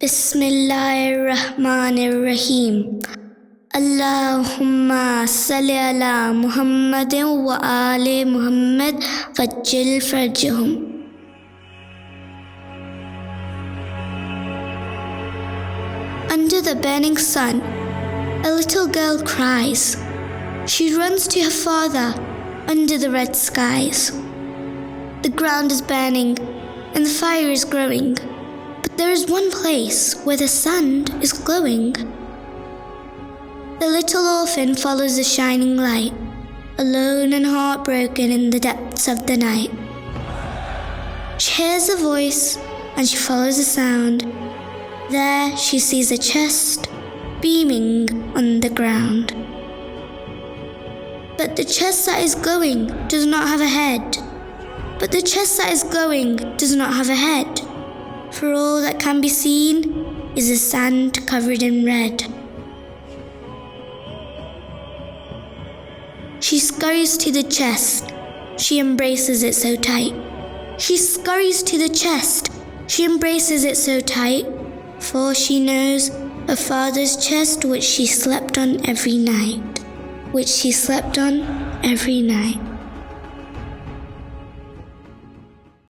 Bismillahirrahmanirrahim. Allahumma salli ala Muhammadin wa ali Muhammad fajjil farjahum. Under the burning sun, a little girl cries. She runs to her father under the red skies. The ground is burning and the fire is growing, but there is one place where the sun is glowing. The little orphan follows the shining light, alone and heartbroken in the depths of the night. She hears a voice and she follows the sound. There she sees a chest beaming on the ground. But the chest that is glowing does not have a head. But the chest that is glowing does not have a head. For all that can be seen is the sand covered in red. She scurries to the chest. She embraces it so tight. She scurries to the chest. She embraces it so tight. For she knows her father's chest which she slept on every night. Which she slept on every night.